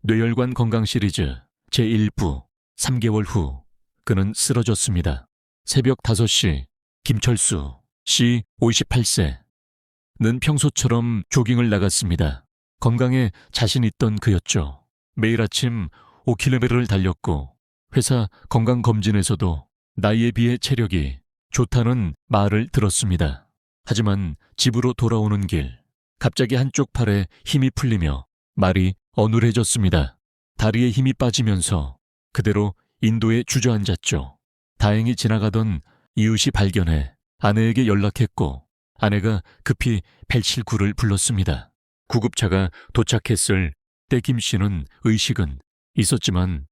뇌혈관 건강 시리즈 제1부 3개월 후 그는 쓰러졌습니다. 새벽 5시 김철수 씨 58세는 평소처럼 조깅을 나갔습니다. 건강에 자신 있던 그였죠. 매일 아침 5km를 달렸고 회사 건강검진에서도 나이에 비해 체력이 좋다는 말을 들었습니다. 하지만 집으로 돌아오는 길 갑자기 한쪽 팔에 힘이 풀리며 말이 어눌해졌습니다. 다리에 힘이 빠지면서 그대로 인도에 주저앉았죠. 다행히 지나가던 이웃이 발견해 아내에게 연락했고 아내가 급히 119를 불렀습니다. 구급차가 도착했을 때 김 씨는 의식은 있었지만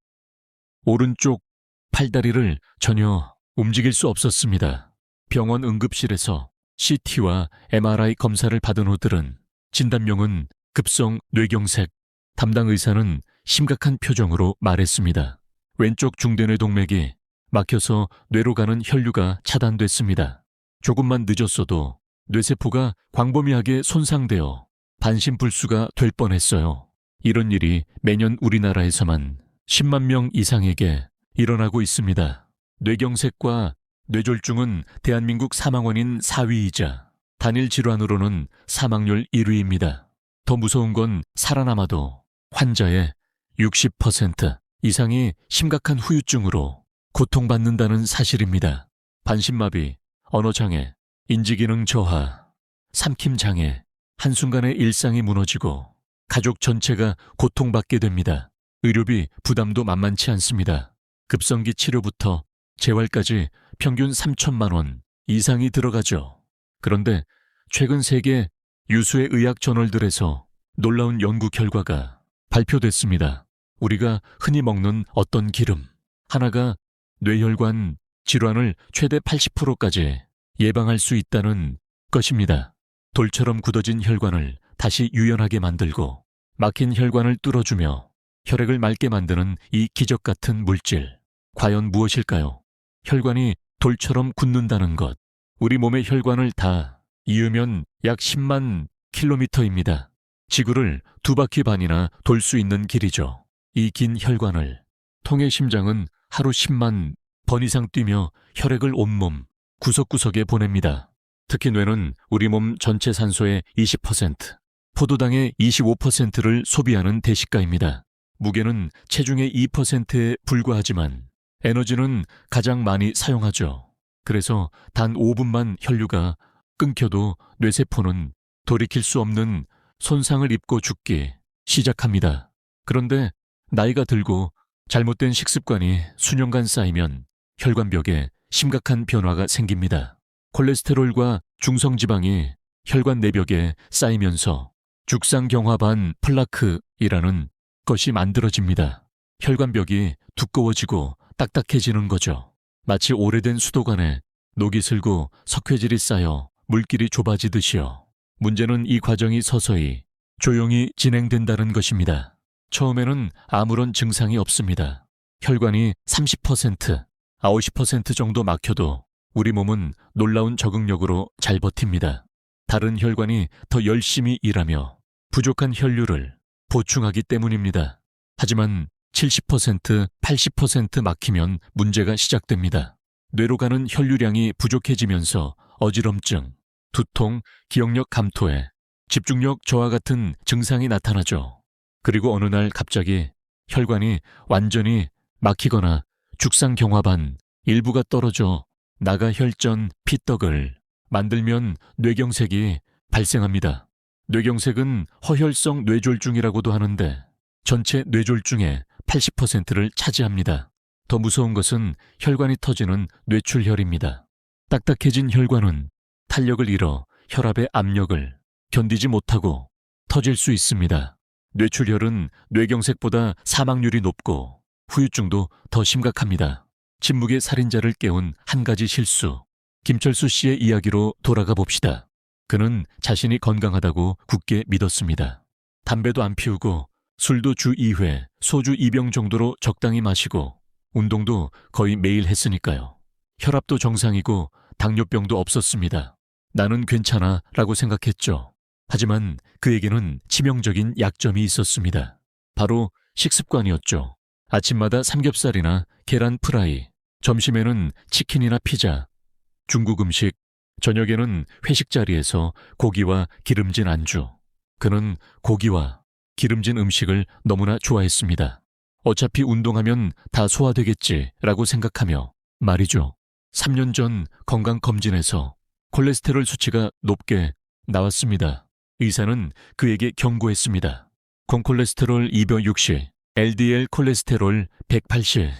오른쪽 팔다리를 전혀 움직일 수 없었습니다. 병원 응급실에서 CT와 MRI 검사를 받은 후 들은 진단명은 급성 뇌경색. 담당 의사는 심각한 표정으로 말했습니다. 왼쪽 중대뇌 동맥이 막혀서 뇌로 가는 혈류가 차단됐습니다. 조금만 늦었어도 뇌세포가 광범위하게 손상되어 반신불수가 될 뻔했어요. 이런 일이 매년 우리나라에서만 10만 명 이상에게 일어나고 있습니다. 뇌경색과 뇌졸중은 대한민국 사망원인 4위이자 단일 질환으로는 사망률 1위입니다. 더 무서운 건 살아남아도 환자의 60% 이상이 심각한 후유증으로 고통받는다는 사실입니다. 반신마비, 언어장애, 인지기능 저하, 삼킴장애, 한순간에 일상이 무너지고 가족 전체가 고통받게 됩니다. 의료비 부담도 만만치 않습니다. 급성기 치료부터 재활까지 평균 3천만 원 이상이 들어가죠. 그런데 최근 세계 유수의 의학 저널들에서 놀라운 연구 결과가 발표됐습니다. 우리가 흔히 먹는 어떤 기름 하나가 뇌혈관 질환을 최대 80%까지 예방할 수 있다는 것입니다. 돌처럼 굳어진 혈관을 다시 유연하게 만들고 막힌 혈관을 뚫어주며 혈액을 맑게 만드는 이 기적 같은 물질. 과연 무엇일까요? 혈관이 돌처럼 굳는다는 것. 우리 몸의 혈관을 다 이으면 약 10만 킬로미터입니다. 지구를 2바퀴 반이나 돌 수 있는 길이죠. 이 긴 혈관을 통해 심장은 하루 10만 번 이상 뛰며 혈액을 온몸 구석구석에 보냅니다. 특히 뇌는 우리 몸 전체 산소의 20%, 포도당의 25%를 소비하는 대식가입니다. 무게는 체중의 2%에 불과하지만 에너지는 가장 많이 사용하죠. 그래서 단 5분만 혈류가 끊겨도 뇌세포는 돌이킬 수 없는 손상을 입고 죽기 시작합니다. 그런데 나이가 들고 잘못된 식습관이 수년간 쌓이면 혈관벽에 심각한 변화가 생깁니다. 콜레스테롤과 중성지방이 혈관 내벽에 쌓이면서 죽상경화반 플라크이라는 것이 만들어집니다. 혈관벽이 두꺼워지고 딱딱해지는 거죠. 마치 오래된 수도관에 녹이 슬고 석회질이 쌓여 물길이 좁아지듯이요. 문제는 이 과정이 서서히 조용히 진행된다는 것입니다. 처음에는 아무런 증상이 없습니다. 혈관이 30%, 50% 정도 막혀도 우리 몸은 놀라운 적응력으로 잘 버팁니다. 다른 혈관이 더 열심히 일하며 부족한 혈류를 보충하기 때문입니다. 하지만 70%, 80% 막히면 문제가 시작됩니다. 뇌로 가는 혈류량이 부족해지면서 어지럼증, 두통, 기억력 감퇴, 집중력 저하 같은 증상이 나타나죠. 그리고 어느 날 갑자기 혈관이 완전히 막히거나 죽상경화반 일부가 떨어져 나가 혈전, 피떡을 만들면 뇌경색이 발생합니다. 뇌경색은 허혈성 뇌졸중이라고도 하는데 전체 뇌졸중의 80%를 차지합니다. 더 무서운 것은 혈관이 터지는 뇌출혈입니다. 딱딱해진 혈관은 탄력을 잃어 혈압의 압력을 견디지 못하고 터질 수 있습니다. 뇌출혈은 뇌경색보다 사망률이 높고 후유증도 더 심각합니다. 침묵의 살인자를 깨운 한 가지 실수. 김철수 씨의 이야기로 돌아가 봅시다. 그는 자신이 건강하다고 굳게 믿었습니다. 담배도 안 피우고 술도 주 2회, 소주 2병 정도로 적당히 마시고 운동도 거의 매일 했으니까요. 혈압도 정상이고 당뇨병도 없었습니다. 나는 괜찮아 라고 생각했죠. 하지만 그에게는 치명적인 약점이 있었습니다. 바로 식습관이었죠. 아침마다 삼겹살이나 계란 프라이, 점심에는 치킨이나 피자, 중국 음식, 저녁에는 회식 자리에서 고기와 기름진 안주. 그는 고기와 기름진 음식을 너무나 좋아했습니다. 어차피 운동하면 다 소화되겠지라고 생각하며 말이죠. 3년 전 건강검진에서 콜레스테롤 수치가 높게 나왔습니다. 의사는 그에게 경고했습니다. 공콜레스테롤 260, LDL 콜레스테롤 180,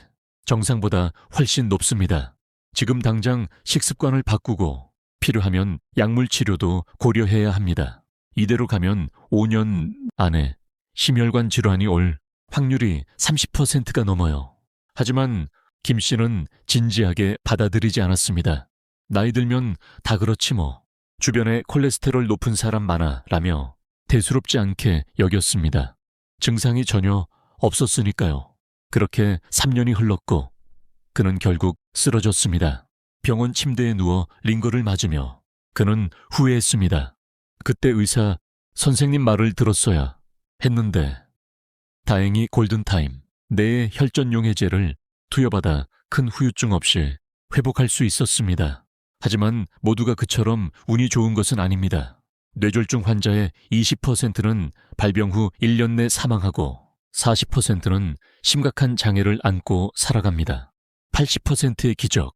정상보다 훨씬 높습니다. 지금 당장 식습관을 바꾸고 필요하면 약물 치료도 고려해야 합니다. 이대로 가면 5년 안에 심혈관 질환이 올 확률이 30%가 넘어요. 하지만 김 씨는 진지하게 받아들이지 않았습니다. 나이 들면 다 그렇지 뭐. 주변에 콜레스테롤 높은 사람 많아 라며 대수롭지 않게 여겼습니다. 증상이 전혀 없었으니까요. 그렇게 3년이 흘렀고 그는 결국 쓰러졌습니다. 병원 침대에 누워 링거를 맞으며 그는 후회했습니다. 그때 의사 선생님 말을 들었어야 했는데 다행히 골든타임, 뇌의 혈전용해제를 투여받아 큰 후유증 없이 회복할 수 있었습니다. 하지만 모두가 그처럼 운이 좋은 것은 아닙니다. 뇌졸중 환자의 20%는 발병 후 1년 내 사망하고 40%는 심각한 장애를 안고 살아갑니다. 80%의 기적.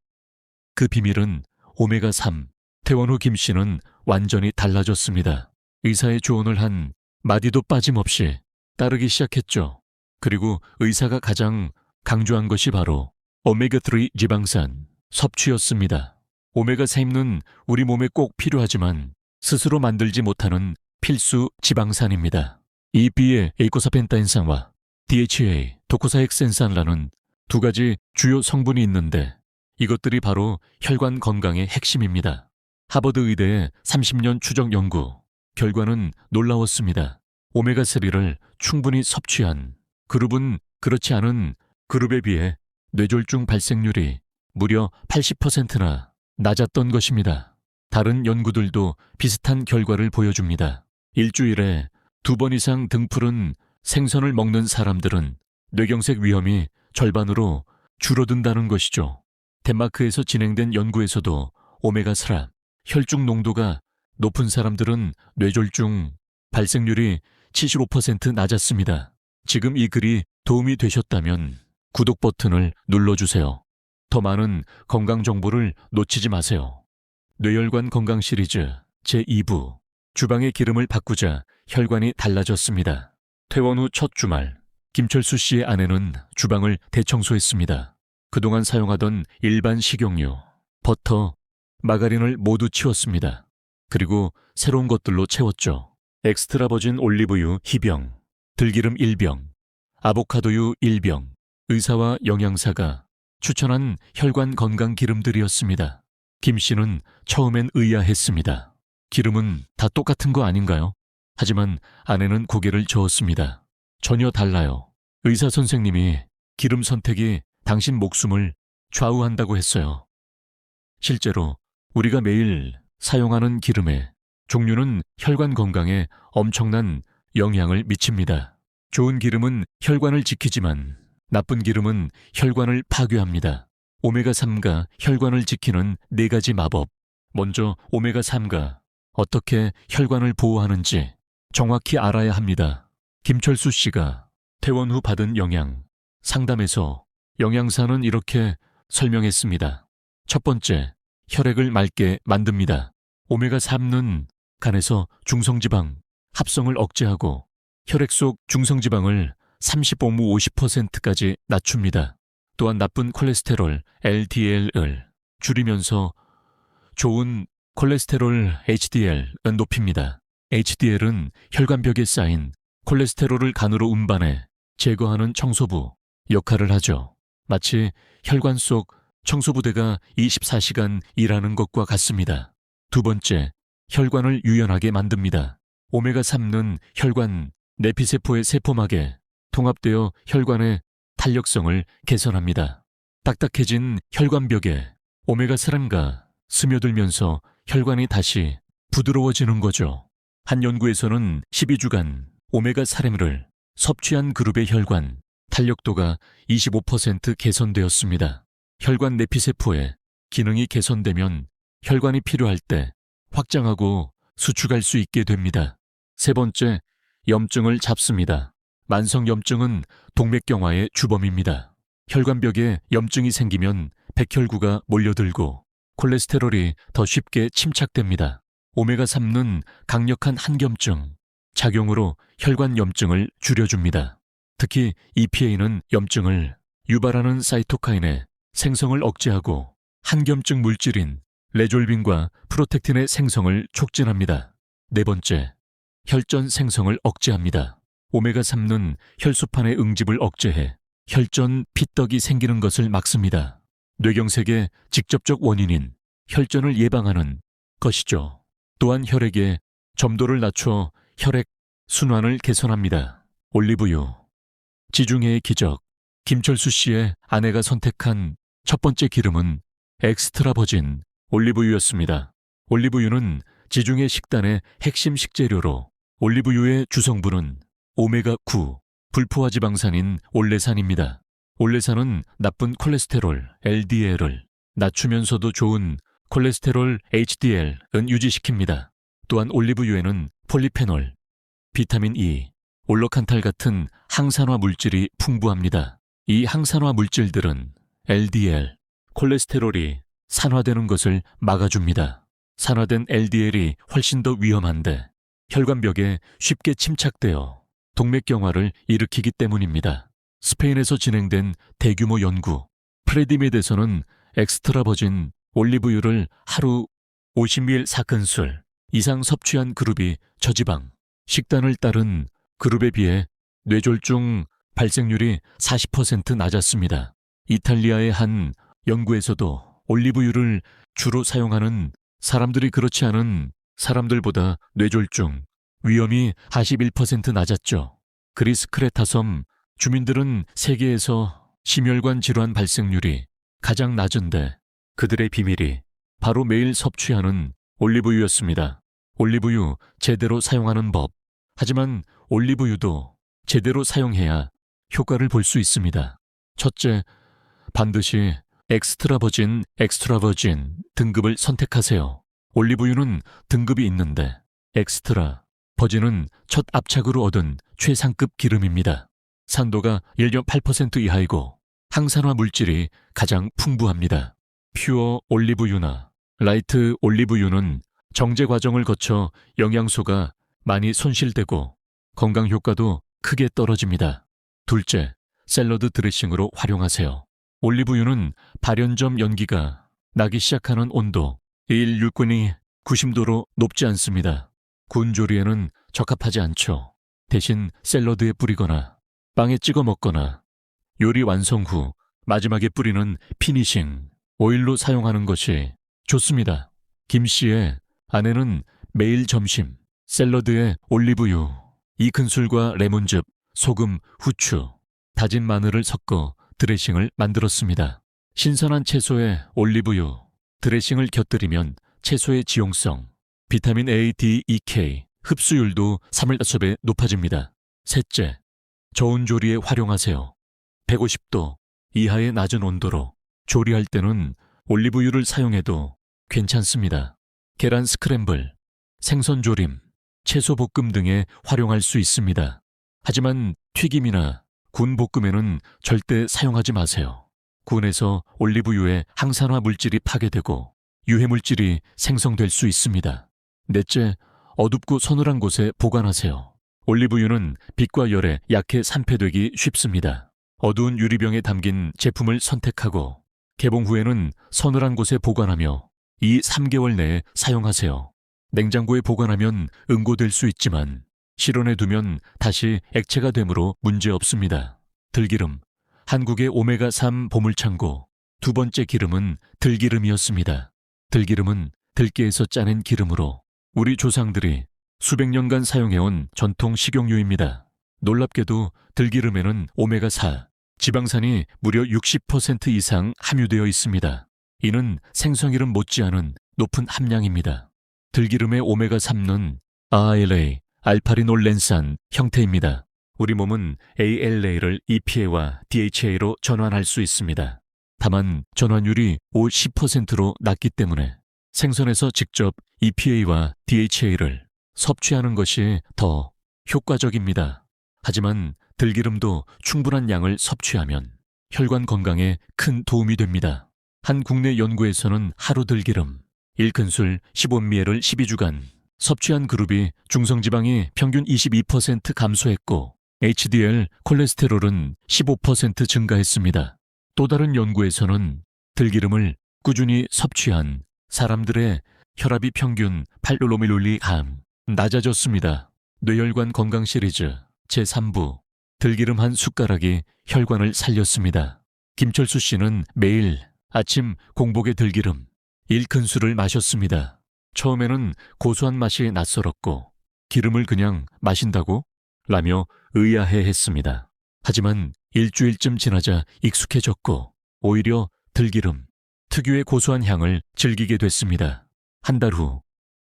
그 비밀은 오메가3. 퇴원 후 김 씨는 완전히 달라졌습니다. 의사의 조언을 한 마디도 빠짐없이 따르기 시작했죠. 그리고 의사가 가장 강조한 것이 바로 오메가3 지방산 섭취였습니다. 오메가3는 우리 몸에 꼭 필요하지만 스스로 만들지 못하는 필수 지방산입니다. EPA 에이코사펜타인산과 DHA 도코사헥센산라는 두 가지 주요 성분이 있는데 이것들이 바로 혈관 건강의 핵심입니다. 하버드 의대의 30년 추적 연구 결과는 놀라웠습니다. 오메가3를 충분히 섭취한 그룹은 그렇지 않은 그룹에 비해 뇌졸중 발생률이 무려 80%나 낮았던 것입니다. 다른 연구들도 비슷한 결과를 보여줍니다. 일주일에 2번 이상 등푸른 생선을 먹는 사람들은 뇌경색 위험이 절반으로 줄어든다는 것이죠. 덴마크에서 진행된 연구에서도 오메가3, 혈중 농도가 높은 사람들은 뇌졸중 발생률이 75% 낮았습니다. 지금 이 글이 도움이 되셨다면 구독 버튼을 눌러주세요. 더 많은 건강 정보를 놓치지 마세요. 뇌혈관 건강 시리즈 제2부 주방의 기름을 바꾸자 혈관이 달라졌습니다. 퇴원 후 첫 주말 김철수 씨의 아내는 주방을 대청소했습니다. 그동안 사용하던 일반 식용유, 버터, 마가린을 모두 치웠습니다. 그리고 새로운 것들로 채웠죠. 엑스트라 버진 올리브유 2병, 들기름 1병, 아보카도유 1병, 의사와 영양사가 추천한 혈관 건강 기름들이었습니다. 김 씨는 처음엔 의아했습니다. 기름은 다 똑같은 거 아닌가요? 하지만 아내는 고개를 저었습니다. 전혀 달라요. 의사 선생님이 기름 선택이 당신 목숨을 좌우한다고 했어요. 실제로 우리가 매일 사용하는 기름의 종류는 혈관 건강에 엄청난 영향을 미칩니다. 좋은 기름은 혈관을 지키지만 나쁜 기름은 혈관을 파괴합니다. 오메가3가 혈관을 지키는 4가지 마법. 먼저 오메가3가 어떻게 혈관을 보호하는지 정확히 알아야 합니다. 김철수 씨가 퇴원 후 받은 영양 상담에서 영양사는 이렇게 설명했습니다. 첫 번째, 혈액을 맑게 만듭니다. 오메가3는 간에서 중성지방 합성을 억제하고 혈액 속 중성지방을 35무 50%까지 낮춥니다. 또한 나쁜 콜레스테롤 LDL을 줄이면서 좋은 콜레스테롤 HDL을 높입니다. HDL은 혈관벽에 쌓인 콜레스테롤을 간으로 운반해 제거하는 청소부 역할을 하죠. 마치 혈관 속 청소부대가 24시간 일하는 것과 같습니다. 두 번째, 혈관을 유연하게 만듭니다. 오메가3는 혈관 내피세포의 세포막에 통합되어 혈관의 탄력성을 개선합니다. 딱딱해진 혈관벽에 오메가3가 스며들면서 혈관이 다시 부드러워지는 거죠. 한 연구에서는 12주간 오메가3를 섭취한 그룹의 혈관, 탄력도가 25% 개선되었습니다. 혈관 내피세포의 기능이 개선되면 혈관이 필요할 때 확장하고 수축할 수 있게 됩니다. 세 번째, 염증을 잡습니다. 만성염증은 동맥경화의 주범입니다. 혈관벽에 염증이 생기면 백혈구가 몰려들고 콜레스테롤이 더 쉽게 침착됩니다. 오메가3는 강력한 항염증, 작용으로 혈관 염증을 줄여줍니다. 특히 EPA는 염증을 유발하는 사이토카인의 생성을 억제하고 항염증 물질인 레졸빈과 프로텍틴의 생성을 촉진합니다. 네 번째, 혈전 생성을 억제합니다. 오메가3는 혈소판의 응집을 억제해 혈전 피떡이 생기는 것을 막습니다. 뇌경색의 직접적 원인인 혈전을 예방하는 것이죠. 또한 혈액의 점도를 낮춰 혈액 순환을 개선합니다. 올리브유, 지중해의 기적. 김철수 씨의 아내가 선택한 첫 번째 기름은 엑스트라 버진 올리브유였습니다. 올리브유는 지중해 식단의 핵심 식재료로 올리브유의 주성분은 오메가9 불포화 지방산인 올레산입니다. 올레산은 나쁜 콜레스테롤 LDL을 낮추면서도 좋은 콜레스테롤 HDL은 유지시킵니다. 또한 올리브유에는 폴리페놀, 비타민 E, 올로칸탈 같은 항산화 물질이 풍부합니다. 이 항산화 물질들은 LDL, 콜레스테롤이 산화되는 것을 막아줍니다. 산화된 LDL이 훨씬 더 위험한데 혈관벽에 쉽게 침착되어 동맥경화를 일으키기 때문입니다. 스페인에서 진행된 대규모 연구, 프레디메드에서는 엑스트라 버진 올리브유를 하루 50ml 4큰술 이상 섭취한 그룹이 저지방, 식단을 따른 그룹에 비해 뇌졸중 발생률이 40% 낮았습니다. 이탈리아의 한 연구에서도 올리브유를 주로 사용하는 사람들이 그렇지 않은 사람들보다 뇌졸중 위험이 41% 낮았죠. 그리스 크레타 섬 주민들은 세계에서 심혈관 질환 발생률이 가장 낮은데 그들의 비밀이 바로 매일 섭취하는 올리브유였습니다. 올리브유 제대로 사용하는 법. 하지만 올리브유도 제대로 사용해야 효과를 볼 수 있습니다. 첫째, 반드시 엑스트라 버진 등급을 선택하세요. 올리브유는 등급이 있는데 엑스트라 버진은 첫 압착으로 얻은 최상급 기름입니다. 산도가 1.8% 이하이고 항산화 물질이 가장 풍부합니다. 퓨어 올리브유나 라이트 올리브유는 정제 과정을 거쳐 영양소가 많이 손실되고 건강 효과도 크게 떨어집니다. 둘째, 샐러드 드레싱으로 활용하세요. 올리브유는 발연점 연기가 나기 시작하는 온도 1일육군이 90도로 높지 않습니다. 군 조리에는 적합하지 않죠. 대신 샐러드에 뿌리거나 빵에 찍어 먹거나 요리 완성 후 마지막에 뿌리는 피니싱 오일로 사용하는 것이 좋습니다. 김 씨의 아내는 매일 점심 샐러드에 올리브유 2큰술과 레몬즙, 소금, 후추, 다진 마늘을 섞어 드레싱을 만들었습니다. 신선한 채소에 올리브유, 드레싱을 곁들이면 채소의 지용성, 비타민 A, D, E, K, 흡수율도 3~5배 높아집니다. 셋째, 저온 조리에 활용하세요. 150도 이하의 낮은 온도로 조리할 때는 올리브유를 사용해도 괜찮습니다. 계란 스크램블, 생선 조림, 채소 볶음 등에 활용할 수 있습니다. 하지만 튀김이나 군 볶음에는 절대 사용하지 마세요. 군에서 올리브유에 항산화 물질이 파괴되고 유해 물질이 생성될 수 있습니다. 넷째, 어둡고 서늘한 곳에 보관하세요. 올리브유는 빛과 열에 약해 산패되기 쉽습니다. 어두운 유리병에 담긴 제품을 선택하고 개봉 후에는 서늘한 곳에 보관하며 2~3개월 내에 사용하세요. 냉장고에 보관하면 응고될 수 있지만 실온에 두면 다시 액체가 되므로 문제없습니다. 들기름, 한국의 오메가3 보물창고. 두 번째 기름은 들기름이었습니다. 들기름은 들깨에서 짜낸 기름으로 우리 조상들이 수백 년간 사용해온 전통 식용유입니다. 놀랍게도 들기름에는 오메가4, 지방산이 무려 60% 이상 함유되어 있습니다. 이는 생선기름 못지않은 높은 함량입니다. 들기름의 오메가3는 ALA, 알파리놀렌산 형태입니다. 우리 몸은 ALA를 EPA와 DHA로 전환할 수 있습니다. 다만 전환율이 50%로 낮기 때문에 생선에서 직접 EPA와 DHA를 섭취하는 것이 더 효과적입니다. 하지만 들기름도 충분한 양을 섭취하면 혈관 건강에 큰 도움이 됩니다. 한 국내 연구에서는 하루 들기름 1큰술 15ml를 12주간 섭취한 그룹이 중성지방이 평균 22% 감소했고 HDL 콜레스테롤은 15% 증가했습니다. 또 다른 연구에서는 들기름을 꾸준히 섭취한 사람들의 혈압이 평균 8mmHg 낮아졌습니다. 뇌혈관 건강 시리즈 제3부 들기름 한 숟가락이 혈관을 살렸습니다. 김철수 씨는 매일 아침 공복에 들기름 1큰술을 마셨습니다. 처음에는 고소한 맛이 낯설었고 기름을 그냥 마신다고? 라며 의아해했습니다. 하지만 일주일쯤 지나자 익숙해졌고 오히려 들기름 특유의 고소한 향을 즐기게 됐습니다. 한 달 후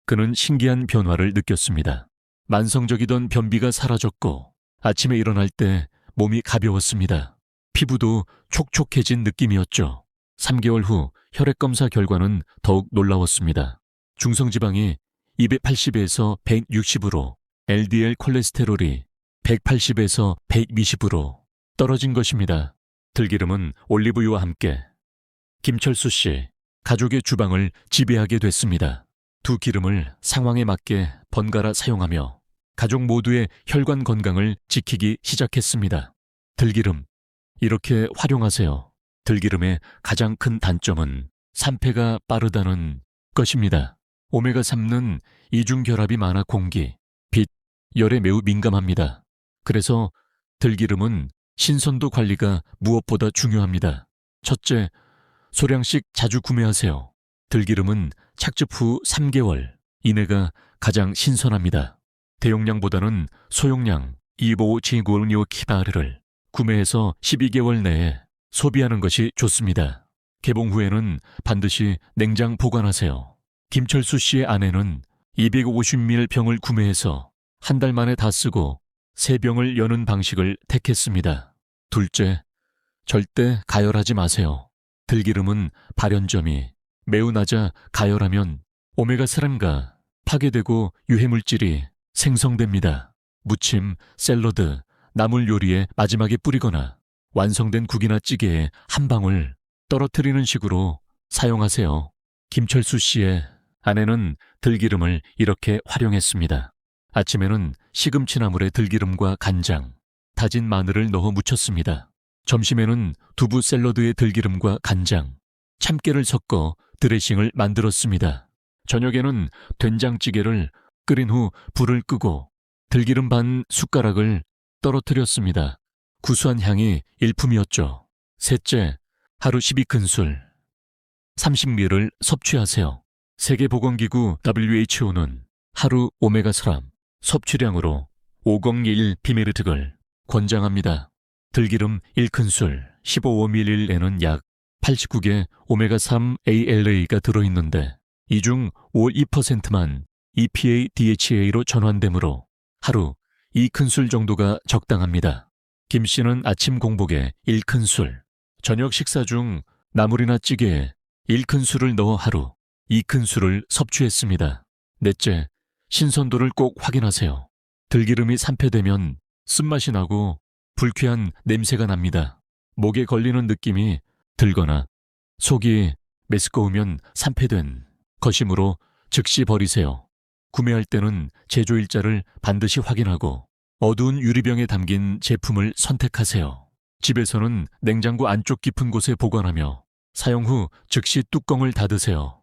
그는 신기한 변화를 느꼈습니다. 만성적이던 변비가 사라졌고 아침에 일어날 때 몸이 가벼웠습니다. 피부도 촉촉해진 느낌이었죠. 3개월 후 혈액검사 결과는 더욱 놀라웠습니다. 중성지방이 280에서 160으로 LDL 콜레스테롤이 180에서 120으로 떨어진 것입니다. 들기름은 올리브유와 함께 김철수 씨 가족의 주방을 지배하게 됐습니다. 두 기름을 상황에 맞게 번갈아 사용하며 가족 모두의 혈관 건강을 지키기 시작했습니다. 들기름, 이렇게 활용하세요. 들기름의 가장 큰 단점은 산패가 빠르다는 것입니다. 오메가3는 이중결합이 많아 공기, 빛, 열에 매우 민감합니다. 그래서 들기름은 신선도 관리가 무엇보다 중요합니다. 첫째, 소량씩 자주 구매하세요. 들기름은 착즙 후 3개월 이내가 가장 신선합니다. 대용량보다는 소용량 25지골니오키바르를 구매해서 12개월 내에 소비하는 것이 좋습니다. 개봉 후에는 반드시 냉장 보관하세요. 김철수 씨의 아내는 250ml 병을 구매해서 한 달 만에 다 쓰고 3병을 여는 방식을 택했습니다. 둘째, 절대 가열하지 마세요. 들기름은 발연점이 매우 낮아 가열하면 오메가3가 파괴되고 유해물질이 생성됩니다. 무침, 샐러드, 나물 요리에 마지막에 뿌리거나 완성된 국이나 찌개에 한 방울 떨어뜨리는 식으로 사용하세요. 김철수 씨의 아내는 들기름을 이렇게 활용했습니다. 아침에는 시금치나물에 들기름과 간장, 다진 마늘을 넣어 무쳤습니다. 점심에는 두부 샐러드에 들기름과 간장, 참깨를 섞어 드레싱을 만들었습니다. 저녁에는 된장찌개를 끓인 후 불을 끄고 들기름 반 숟가락을 떨어뜨렸습니다. 구수한 향이 일품이었죠. 셋째, 하루 12큰술, 30ml를 섭취하세요. 세계보건기구 WHO는 하루 오메가3 섭취량으로 501비메르득을 권장합니다. 들기름 1큰술 15ml에는 약 89개 오메가3 ALA가 들어있는데 이 중 52%만 EPA, DHA로 전환되므로 하루 2큰술 정도가 적당합니다. 김 씨는 아침 공복에 1큰술, 저녁 식사 중 나물이나 찌개에 1큰술을 넣어 하루 2큰술을 섭취했습니다. 넷째, 신선도를 꼭 확인하세요. 들기름이 산패되면 쓴맛이 나고 불쾌한 냄새가 납니다. 목에 걸리는 느낌이 들거나 속이 메스꺼우면 산패된 것이므로 즉시 버리세요. 구매할 때는 제조일자를 반드시 확인하고 어두운 유리병에 담긴 제품을 선택하세요. 집에서는 냉장고 안쪽 깊은 곳에 보관하며 사용 후 즉시 뚜껑을 닫으세요.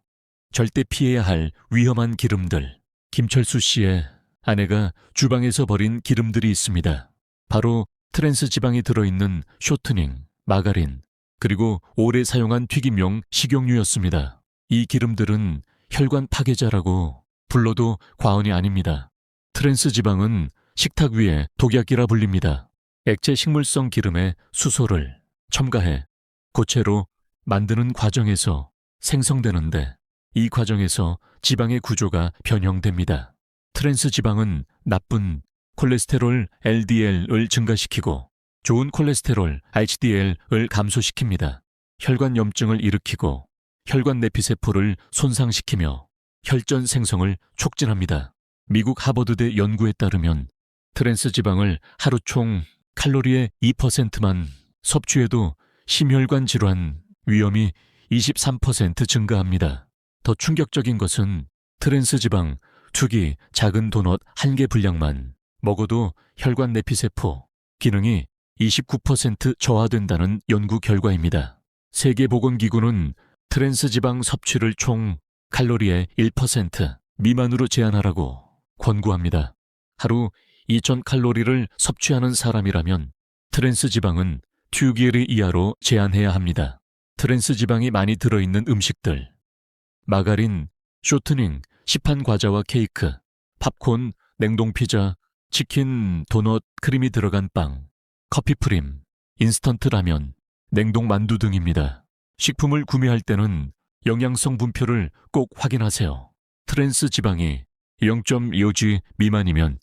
절대 피해야 할 위험한 기름들. 김철수 씨의 아내가 주방에서 버린 기름들이 있습니다. 바로 트랜스 지방이 들어있는 쇼트닝, 마가린, 그리고 오래 사용한 튀김용 식용유였습니다. 이 기름들은 혈관 파괴자라고 불러도 과언이 아닙니다. 트랜스 지방은 식탁 위에 독약이라 불립니다. 액체 식물성 기름에 수소를 첨가해 고체로 만드는 과정에서 생성되는데 이 과정에서 지방의 구조가 변형됩니다. 트랜스 지방은 나쁜 콜레스테롤 LDL을 증가시키고 좋은 콜레스테롤 HDL을 감소시킵니다. 혈관 염증을 일으키고 혈관 내피세포를 손상시키며 혈전 생성을 촉진합니다. 미국 하버드대 연구에 따르면 트랜스 지방을 하루 총 칼로리의 2%만 섭취해도 심혈관 질환 위험이 23% 증가합니다. 더 충격적인 것은 트랜스 지방, 투기, 작은 도넛 1개 분량만 먹어도 혈관 내피세포 기능이 29% 저하된다는 연구 결과입니다. 세계보건기구는 트랜스 지방 섭취를 총 칼로리의 1% 미만으로 제한하라고 권고합니다. 하루 2000칼로리를 섭취하는 사람이라면 트랜스 지방은 2kg 이하로 제한해야 합니다. 트랜스 지방이 많이 들어있는 음식들, 마가린, 쇼트닝, 시판 과자와 케이크, 팝콘, 냉동 피자, 치킨, 도넛, 크림이 들어간 빵, 커피 프림, 인스턴트 라면, 냉동 만두 등입니다. 식품을 구매할 때는 영양성 분표를 꼭 확인하세요. 트랜스 지방이 0.25g 미만이면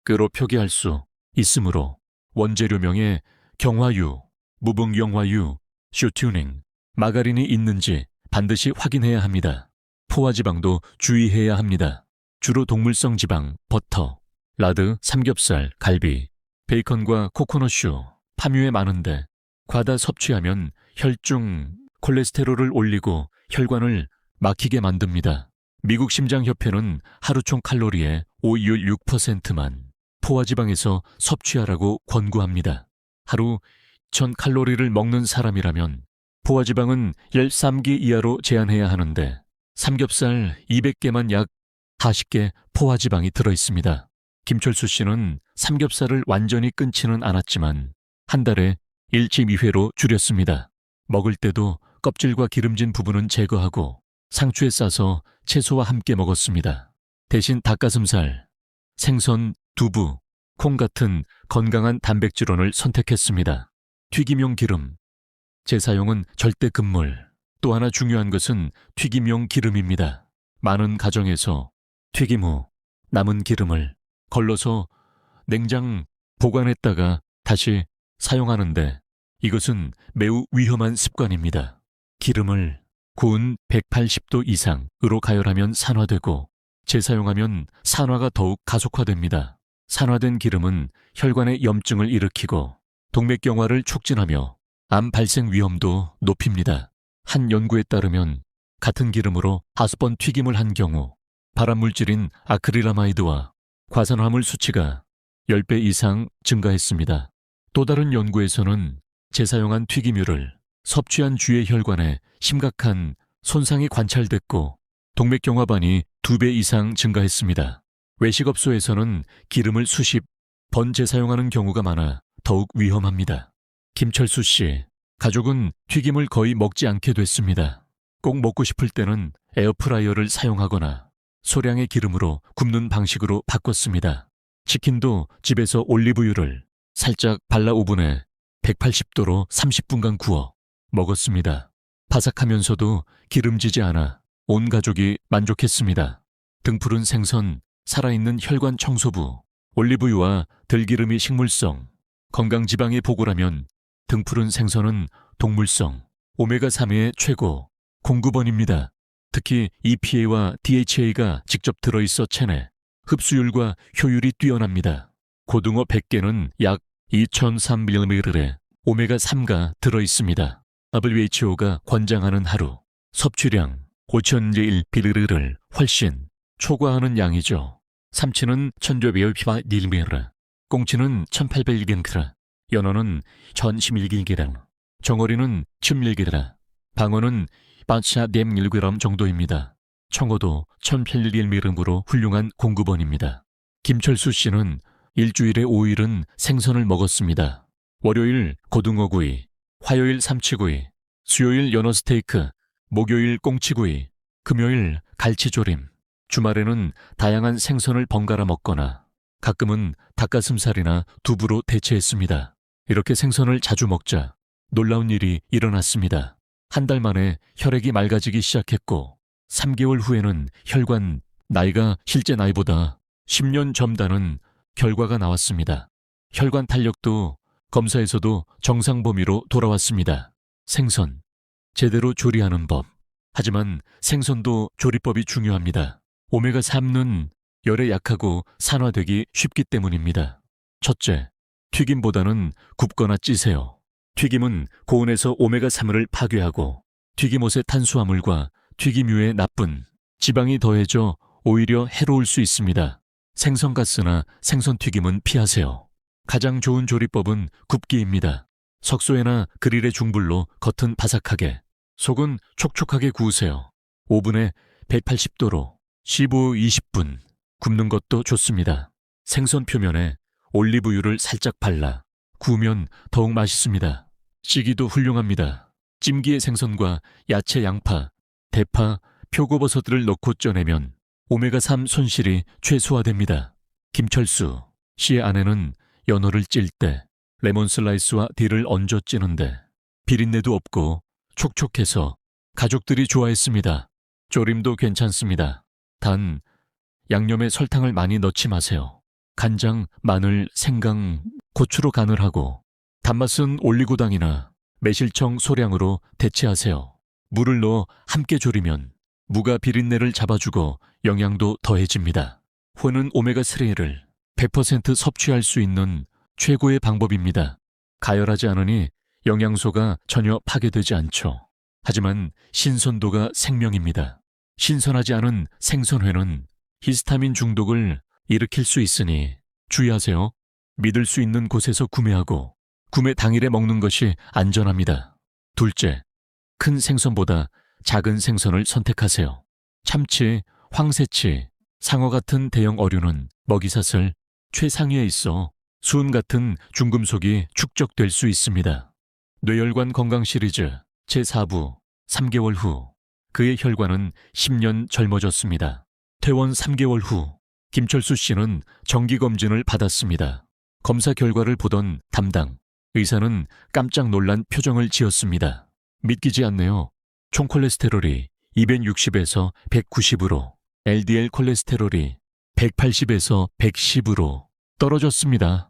끄로 표기할 수 있으므로 원재료명에 경화유, 무봉영화유, 쇼튜닝, 마가린이 있는지 반드시 확인해야 합니다. 포화지방도 주의해야 합니다. 주로 동물성 지방, 버터, 라드, 삼겹살, 갈비, 베이컨과 코코넛슈, 파뮤에 많은데 과다 섭취하면 혈중 콜레스테롤을 올리고 혈관을 막히게 만듭니다. 미국 심장협회는 하루 총 칼로리의 6%만 포화지방에서 섭취하라고 권고합니다. 하루 1000칼로리를 먹는 사람이라면 포화지방은 13개 이하로 제한해야 하는데 삼겹살 200개만 약 40개 포화지방이 들어있습니다. 김철수 씨는 삼겹살을 완전히 끊지는 않았지만 한 달에 1.2회로 줄였습니다. 먹을 때도 껍질과 기름진 부분은 제거하고 상추에 싸서 채소와 함께 먹었습니다. 대신 닭가슴살, 생선, 두부, 콩 같은 건강한 단백질원을 선택했습니다. 튀김용 기름, 재사용은 절대 금물. 또 하나 중요한 것은 튀김용 기름입니다. 많은 가정에서 튀김 후 남은 기름을 걸러서 냉장 보관했다가 다시 사용하는데 이것은 매우 위험한 습관입니다. 기름을 고온 180도 이상으로 가열하면 산화되고 재사용하면 산화가 더욱 가속화됩니다. 산화된 기름은 혈관의 염증을 일으키고 동맥경화를 촉진하며 암 발생 위험도 높입니다. 한 연구에 따르면 같은 기름으로 5번 튀김을 한 경우 발암물질인 아크릴라마이드와 과산화물 수치가 10배 이상 증가했습니다. 또 다른 연구에서는 재사용한 튀김유를 섭취한 주의 혈관에 심각한 손상이 관찰됐고 동맥경화반이 2배 이상 증가했습니다. 외식업소에서는 기름을 수십 번 재사용하는 경우가 많아 더욱 위험합니다. 김철수 씨, 가족은 튀김을 거의 먹지 않게 됐습니다. 꼭 먹고 싶을 때는 에어프라이어를 사용하거나 소량의 기름으로 굽는 방식으로 바꿨습니다. 치킨도 집에서 올리브유를 살짝 발라 오븐에 180도로 30분간 구워 먹었습니다. 바삭하면서도 기름지지 않아 온 가족이 만족했습니다. 등푸른 생선, 살아있는 혈관 청소부, 올리브유와 들기름이 식물성, 건강지방의 보고라면 등푸른 생선은 동물성, 오메가3의 최고 공급원입니다. 특히 EPA와 DHA가 직접 들어있어 체내 흡수율과 효율이 뛰어납니다. 고등어 100개는 약 2003mg의 오메가3가 들어있습니다. WHO가 권장하는 하루 섭취량 5001mg를 훨씬 초과하는 양이죠. 삼치는 1900mg, 꽁치는 1800mg, 연어는 1011mg, 정어리는 1000mg, 방어는 4.1g 정도입니다. 청어도 1008mg으로 훌륭한 공급원입니다. 김철수 씨는 일주일에 5일은 생선을 먹었습니다. 월요일 고등어구이, 화요일 삼치구이, 수요일 연어 스테이크, 목요일 꽁치구이, 금요일 갈치조림, 주말에는 다양한 생선을 번갈아 먹거나 가끔은 닭가슴살이나 두부로 대체했습니다. 이렇게 생선을 자주 먹자 놀라운 일이 일어났습니다. 한 달 만에 혈액이 맑아지기 시작했고 3개월 후에는 혈관 나이가 실제 나이보다 10년 젊다는 결과가 나왔습니다. 혈관 탄력도 검사에서도 정상 범위로 돌아왔습니다. 생선, 제대로 조리하는 법. 하지만 생선도 조리법이 중요합니다. 오메가3는 열에 약하고 산화되기 쉽기 때문입니다. 첫째, 튀김보다는 굽거나 찌세요. 튀김은 고온에서 오메가3을 파괴하고 튀김옷의 탄수화물과 튀김유의 나쁜 지방이 더해져 오히려 해로울 수 있습니다. 생선가스나 생선튀김은 피하세요. 가장 좋은 조리법은 굽기입니다. 석쇠나 그릴의 중불로 겉은 바삭하게, 속은 촉촉하게 구우세요. 오븐에 180도로 15-20분 굽는 것도 좋습니다. 생선 표면에 올리브유를 살짝 발라 구우면 더욱 맛있습니다. 찌기도 훌륭합니다. 찜기에 생선과 야채, 양파, 대파, 표고버섯들을 넣고 쪄내면 오메가3 손실이 최소화됩니다. 김철수 씨의 아내는 연어를 찔 때 레몬 슬라이스와 딜을 얹어 찌는데 비린내도 없고 촉촉해서 가족들이 좋아했습니다. 조림도 괜찮습니다. 단 양념에 설탕을 많이 넣지 마세요. 간장, 마늘, 생강, 고추로 간을 하고 단맛은 올리고당이나 매실청 소량으로 대체하세요. 물을 넣어 함께 졸이면 무가 비린내를 잡아주고 영양도 더해집니다. 회는 오메가3를 100% 섭취할 수 있는 최고의 방법입니다. 가열하지 않으니 영양소가 전혀 파괴되지 않죠. 하지만 신선도가 생명입니다. 신선하지 않은 생선회는 히스타민 중독을 일으킬 수 있으니 주의하세요. 믿을 수 있는 곳에서 구매하고 구매 당일에 먹는 것이 안전합니다. 둘째, 큰 생선보다 작은 생선을 선택하세요. 참치, 황새치, 상어 같은 대형 어류는 먹이사슬 최상위에 있어 수은 같은 중금속이 축적될 수 있습니다. 뇌혈관 건강 시리즈 제4부 3개월 후 그의 혈관은 10년 젊어졌습니다. 퇴원 3개월 후 김철수 씨는 정기검진을 받았습니다. 검사 결과를 보던 담당 의사는 깜짝 놀란 표정을 지었습니다. 믿기지 않네요. 총 콜레스테롤이 260에서 190으로 LDL 콜레스테롤이 180에서 110으로 떨어졌습니다.